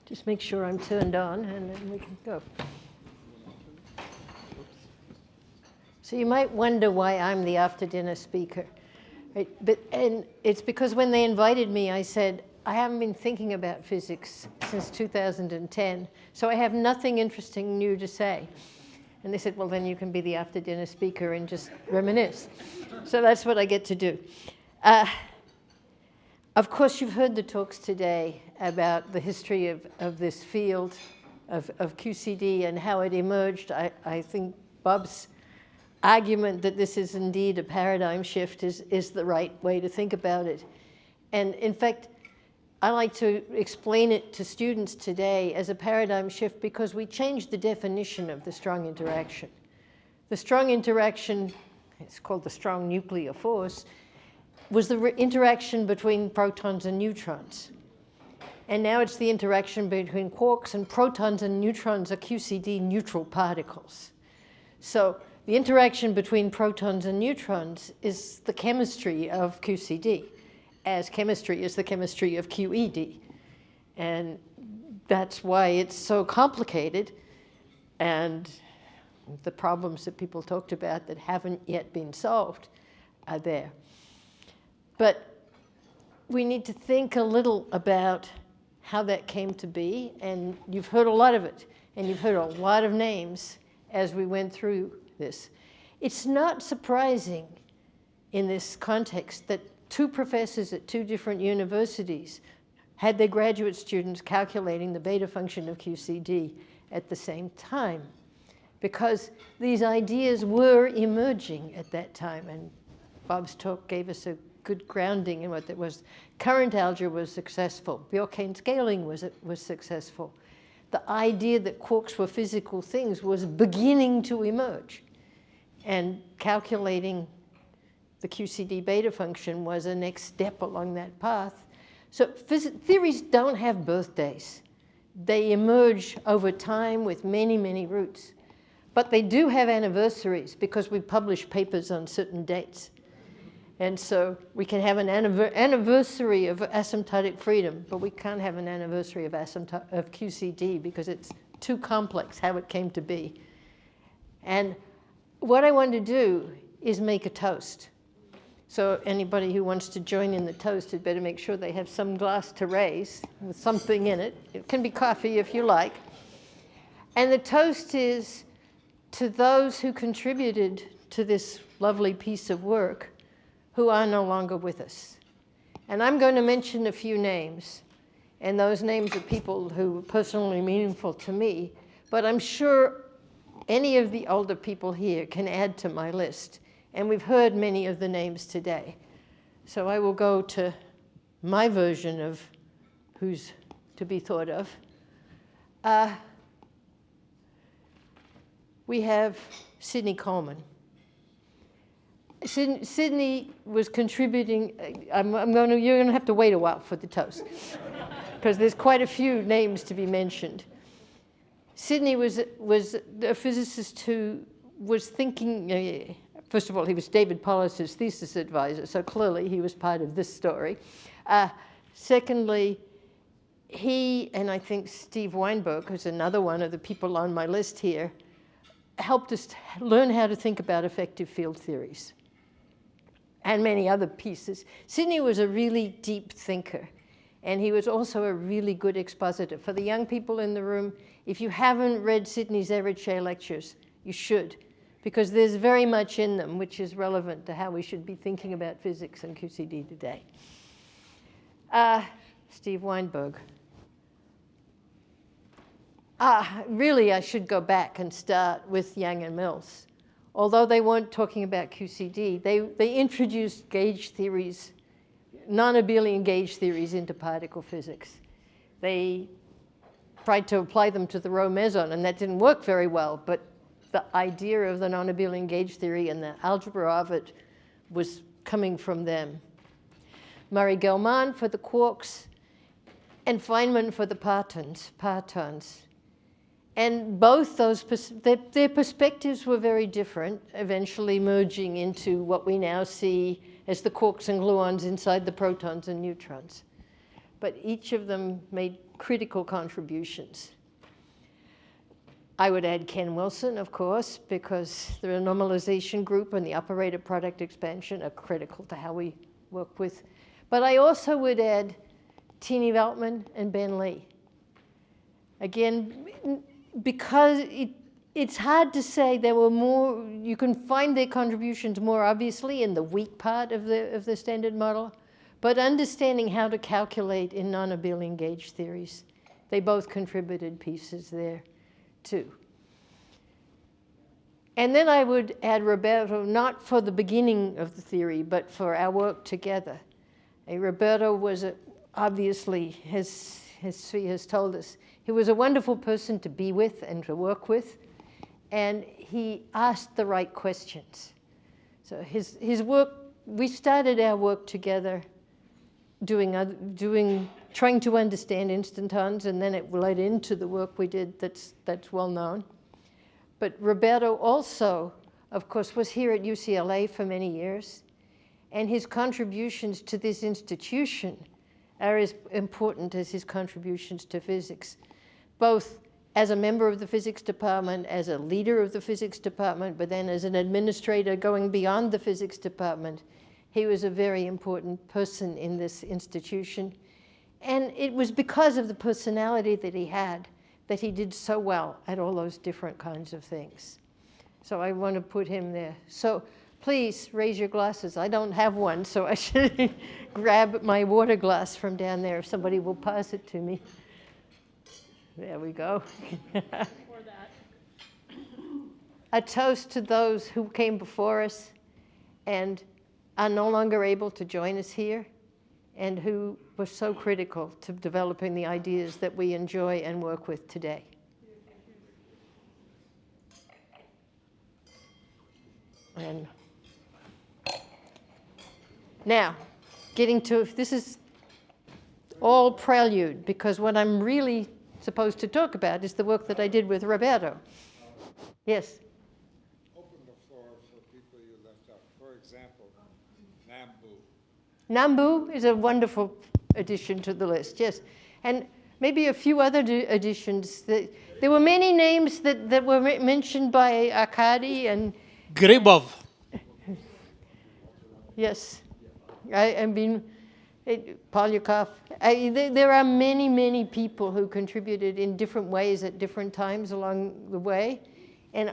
Just make sure I'm turned on, and then we can go. So you might wonder why I'm the after-dinner speaker. Right? And it's because when they invited me, I said, I haven't been thinking about physics since 2010, so I have nothing interesting new to say. And they said, well, then you can be the after-dinner speaker and just reminisce. So that's what I get to do. Of course, you've heard the talks today about the history of this field of QCD and how it emerged. I think Bob's argument that this is indeed a paradigm shift is the right way to think about it. And in fact, I like to explain it to students today as a paradigm shift because we changed the definition of the strong interaction. The strong interaction, it's called the strong nuclear force, was the interaction between protons and neutrons. And now it's the interaction between quarks, and protons and neutrons are QCD neutral particles. So the interaction between protons and neutrons is the chemistry of QCD, as chemistry is the chemistry of QED. And that's why it's so complicated, and the problems that people talked about that haven't yet been solved are there. But we need to think a little about how that came to be, and you've heard a lot of it, and you've heard a lot of names as we went through this. It's not surprising in this context that two professors at two different universities had their graduate students calculating the beta function of QCD at the same time, because these ideas were emerging at that time, and Bob's talk gave us a good grounding in what that was. Current algebra was successful. Bjorkane scaling was successful. The idea that quarks were physical things was beginning to emerge. And calculating the QCD beta function was a next step along that path. So theories don't have birthdays. They emerge over time with many, many roots. But they do have anniversaries because we publish papers on certain dates. And so we can have an anniversary of asymptotic freedom, but we can't have an anniversary of QCD because it's too complex how it came to be. And what I want to do is make a toast. So anybody who wants to join in the toast had better make sure they have some glass to raise with something in it. It can be coffee if you like. And the toast is to those who contributed to this lovely piece of work who are no longer with us. And I'm going to mention a few names. And those names are people who were personally meaningful to me. But I'm sure any of the older people here can add to my list. And we've heard many of the names today. So I will go to my version of who's to be thought of. We have Sidney Coleman. Sidney was contributing. You're going to have to wait a while for the toast, because there's quite a few names to be mentioned. Sidney was a physicist who was thinking. First of all, he was David Pollitz's thesis advisor, so clearly he was part of this story. Secondly, he and I think Steve Weinberg, who's another one of the people on my list here, helped us learn how to think about effective field theories and many other pieces. Sidney was a really deep thinker, and he was also a really good expositor. For the young people in the room, if you haven't read Sidney's Everett Shea lectures, you should, because there's very much in them which is relevant to how we should be thinking about physics and QCD today. Steve Weinberg. Really, I should go back and start with Yang and Mills. Although they weren't talking about QCD, they introduced gauge theories, non-abelian gauge theories into particle physics. They tried to apply them to the Rho meson, and that didn't work very well, but the idea of the non-abelian gauge theory and the algebra of it was coming from them. Murray-Gell-Mann for the quarks, and Feynman for the partons. And both those, their perspectives were very different, eventually merging into what we now see as the quarks and gluons inside the protons and neutrons. but each of them made critical contributions. I would add Ken Wilson, of course, because the normalization group and the operator product expansion are critical to how we work with. But I also would add Tini Veltman and Ben Lee. Again, because it's hard to say, there were more, you can find their contributions more obviously in the weak part of the standard model, but understanding how to calculate in non-abelian gauge theories, they both contributed pieces there too. And then I would add Roberto, not for the beginning of the theory, but for our work together. Roberto was obviously, as Svi has told us, he was a wonderful person to be with and to work with, and he asked the right questions. So his work, we started our work together trying to understand instantons, and then it led into the work we did that's well known. But Roberto also, of course, was here at UCLA for many years, and his contributions to this institution are as important as his contributions to physics, both as a member of the physics department, as a leader of the physics department, but then as an administrator going beyond the physics department. He was a very important person in this institution. And it was because of the personality that he had that he did so well at all those different kinds of things. So I want to put him there. So please raise your glasses. I don't have one, so I should grab my water glass from down there if somebody will pass it to me. There we go. Or that. A toast to those who came before us and are no longer able to join us here, and who were so critical to developing the ideas that we enjoy and work with today. And now, getting to, this is all prelude, because what I'm really supposed to talk about is the work that I did with Roberto. Yes? Open the floor for people you left out. For example, Nambu. Nambu is a wonderful addition to the list, yes. And maybe a few other additions. There were many names that were mentioned by Arkady and... Gribov. Yes. I mean, Polyakov. There are many, many people who contributed in different ways at different times along the way. And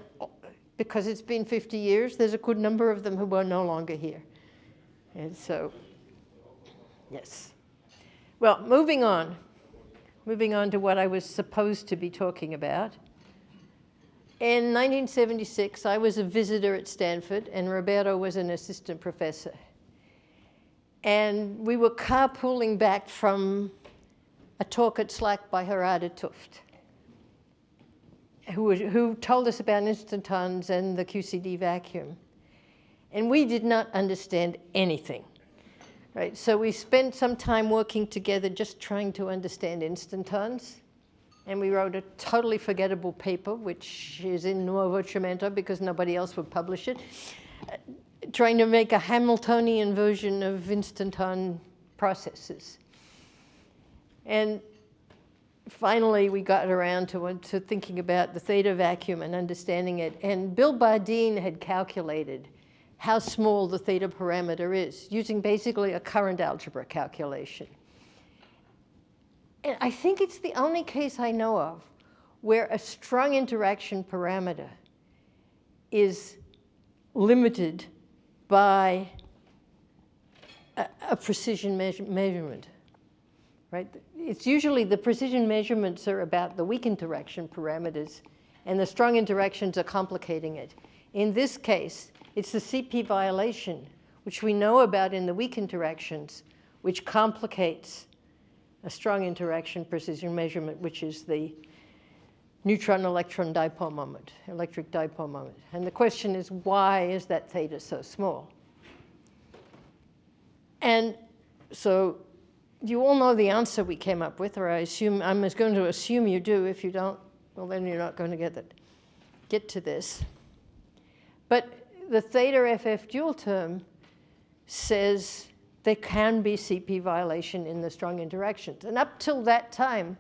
because it's been 50 years, there's a good number of them who are no longer here. And so... yes. Well, moving on to what I was supposed to be talking about. In 1976, I was a visitor at Stanford, and Roberto was an assistant professor. And we were carpooling back from a talk at SLAC by Gerarda Tuft, who told us about instantons and the QCD vacuum. And we did not understand anything. Right, so we spent some time working together just trying to understand instantons. And we wrote a totally forgettable paper, which is in Nuovo Cemento because nobody else would publish it, trying to make a Hamiltonian version of instanton processes. And finally, we got around to thinking about the theta vacuum and understanding it. And Bill Bardeen had calculated how small the theta parameter is, using basically a current algebra calculation. And I think it's the only case I know of where a strong interaction parameter is limited by a precision measurement, right? It's usually the precision measurements are about the weak interaction parameters, and the strong interactions are complicating it. In this case, it's the CP violation, which we know about in the weak interactions, which complicates a strong interaction precision measurement, which is the neutron-electron dipole moment, electric dipole moment. And the question is, why is that theta so small? And so you all know the answer we came up with, or I'm going to assume you do. If you don't, well, then you're not going to get to this. But the theta FF dual term says there can be CP violation in the strong interactions. And up till that time,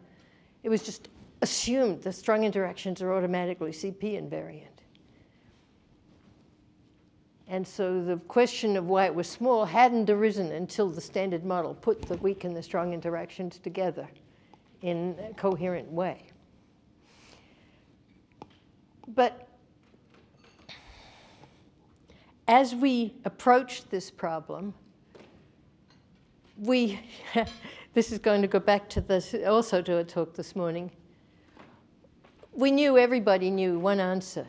it was just assumed the strong interactions are automatically CP invariant. And so the question of why it was small hadn't arisen until the standard model put the weak and the strong interactions together in a coherent way. But as we approached this problem, this is going to go back to this, also to a talk this morning. Everybody knew one answer.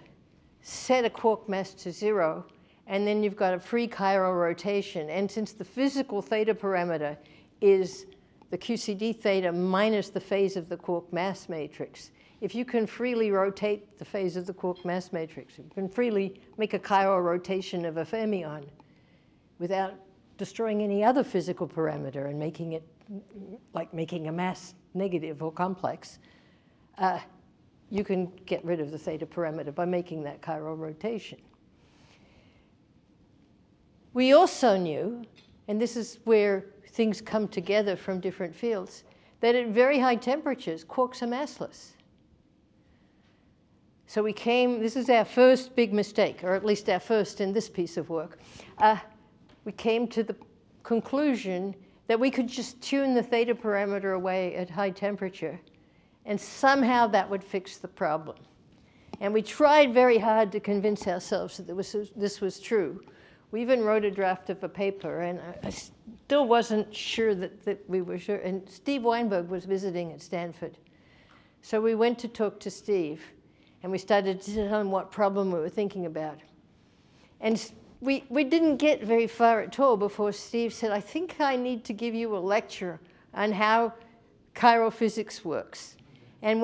Set a quark mass to 0, and then you've got a free chiral rotation. And since the physical theta parameter is the QCD theta minus the phase of the quark mass matrix, if you can freely rotate the phase of the quark mass matrix, you can freely make a chiral rotation of a fermion without destroying any other physical parameter and making it like making a mass negative or complex, you can get rid of the theta parameter by making that chiral rotation. We also knew, and this is where things come together from different fields, that at very high temperatures, quarks are massless. So this is our first big mistake, or at least our first in this piece of work. We came to the conclusion that we could just tune the theta parameter away at high temperature, and somehow that would fix the problem. And we tried very hard to convince ourselves that this was true. We even wrote a draft of a paper, and I still wasn't sure that we were sure. And Steve Weinberg was visiting at Stanford. So we went to talk to Steve, and we started to tell him what problem we were thinking about. And we didn't get very far at all before Steve said, I think I need to give you a lecture on how chiral physics works and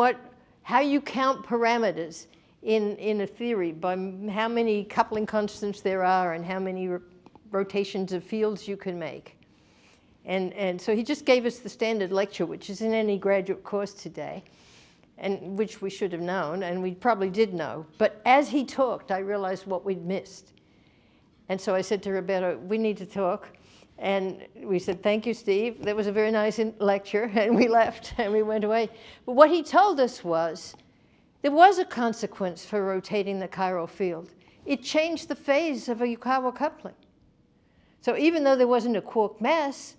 how you count parameters in a theory by how many coupling constants there are and how many rotations of fields you can make. And so he just gave us the standard lecture, which is in any graduate course today, and which we should have known, and we probably did know. But as he talked, I realized what we'd missed. And so I said to Roberto, we need to talk. And we said, thank you, Steve. That was a very nice lecture. And we left, and we went away. But what he told us was, there was a consequence for rotating the chiral field. It changed the phase of a Yukawa coupling. So even though there wasn't a quark mass,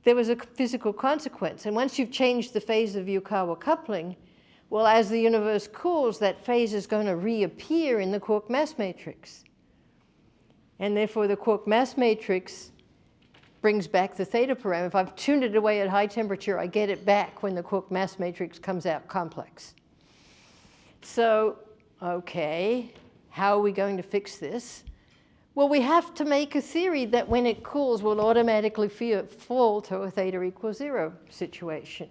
there was a physical consequence. And once you've changed the phase of Yukawa coupling, well, as the universe cools, that phase is going to reappear in the quark mass matrix. And therefore, the quark mass matrix brings back the theta parameter. If I've tuned it away at high temperature, I get it back when the quark mass matrix comes out complex. So, okay, how are we going to fix this? Well, we have to make a theory that when it cools, will automatically fall to a theta equals 0 situation.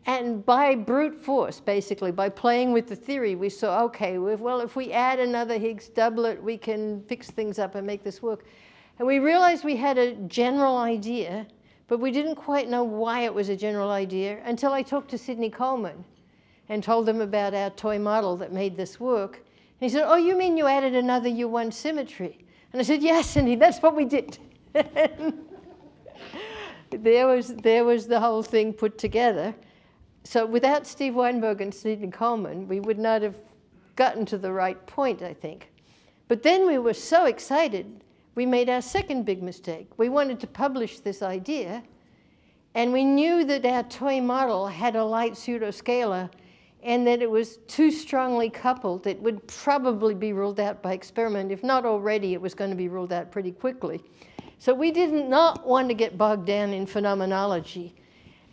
And by brute force, basically, by playing with the theory, we saw, okay, well, if we add another Higgs doublet, we can fix things up and make this work. And we realized we had a general idea, but we didn't quite know why it was a general idea until I talked to Sidney Coleman and told him about our toy model that made this work. And he said, oh, you mean you added another U1 symmetry? And I said, yes, and that's what we did. There was the whole thing put together. So without Steve Weinberg and Sidney Coleman, we would not have gotten to the right point, I think. But then we were so excited, we made our second big mistake. We wanted to publish this idea, and we knew that our toy model had a light pseudoscalar and that it was too strongly coupled. It would probably be ruled out by experiment. If not already, it was going to be ruled out pretty quickly. So we did not want to get bogged down in phenomenology.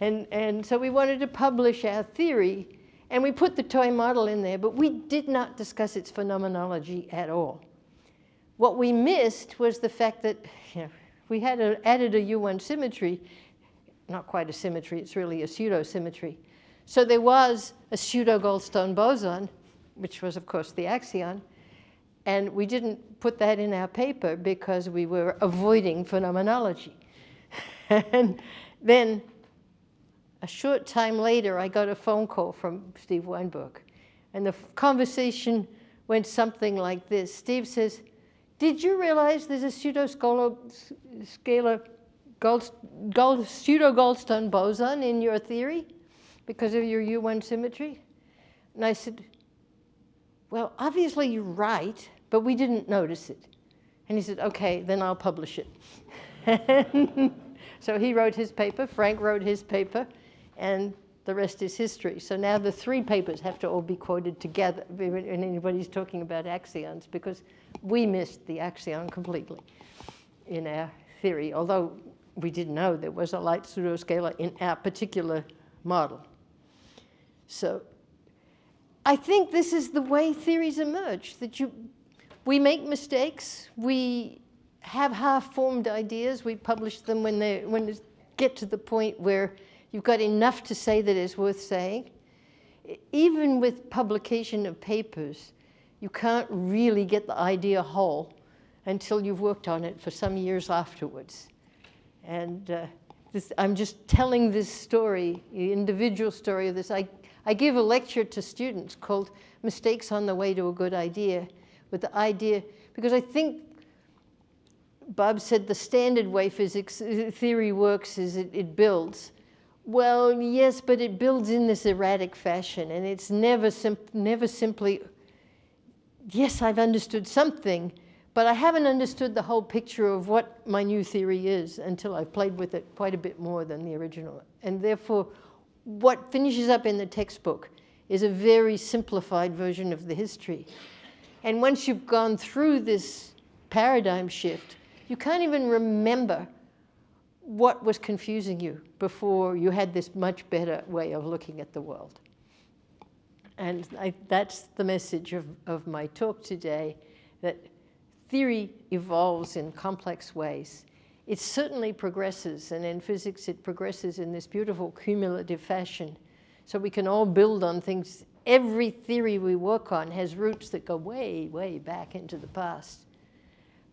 And so we wanted to publish our theory, and we put the toy model in there, but we did not discuss its phenomenology at all. What we missed was the fact that we had added a U1 symmetry, not quite a symmetry, it's really a pseudo-symmetry. So there was a pseudo-Goldstone boson, which was, of course, the axion, and we didn't put that in our paper because we were avoiding phenomenology. And then a short time later, I got a phone call from Steve Weinberg. And the conversation went something like this. Steve says, Did you realize there's a pseudo-Goldstone boson in your theory because of your U1 symmetry? And I said, well, obviously you're right, but we didn't notice it. And he said, okay, then I'll publish it. So he wrote his paper, Frank wrote his paper, and the rest is history. So now the 3 papers have to all be quoted together when anybody's talking about axions, because we missed the axion completely in our theory, although we didn't know there was a light pseudoscalar in our particular model. So I think this is the way theories emerge, that we make mistakes, we have half-formed ideas, we publish them when they get to the point where you've got enough to say that it's worth saying. Even with publication of papers, you can't really get the idea whole until you've worked on it for some years afterwards. And I'm just telling this story, the individual story of this. I give a lecture to students called Mistakes on the Way to a Good Idea, with the idea, because I think Bob said the standard way physics theory works is it builds. Well, yes, but it builds in this erratic fashion, and it's never simply, yes, I've understood something, but I haven't understood the whole picture of what my new theory is until I've played with it quite a bit more than the original. And therefore, what finishes up in the textbook is a very simplified version of the history. And once you've gone through this paradigm shift, you can't even remember what was confusing you before you had this much better way of looking at the world. And that's the message of my talk today, that theory evolves in complex ways. It certainly progresses, and in physics it progresses in this beautiful cumulative fashion. So we can all build on things. Every theory we work on has roots that go way, way back into the past.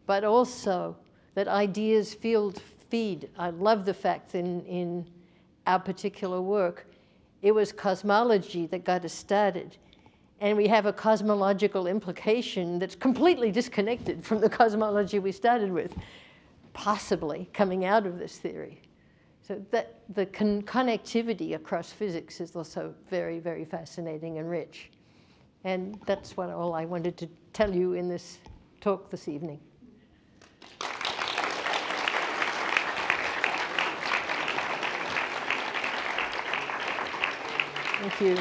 But also that ideas feed. I love the fact that in our particular work, it was cosmology that got us started. And we have a cosmological implication that's completely disconnected from the cosmology we started with, possibly coming out of this theory. So that the connectivity across physics is also very, very fascinating and rich. And that's all I wanted to tell you in this talk this evening. Thank you.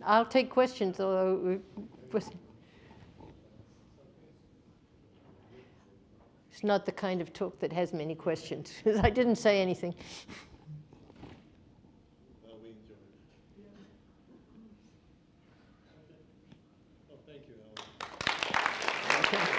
I'll take questions, although it's not the kind of talk that has many questions. I didn't say anything. Well, we enjoyed it. Well, thank you, Helen. Okay.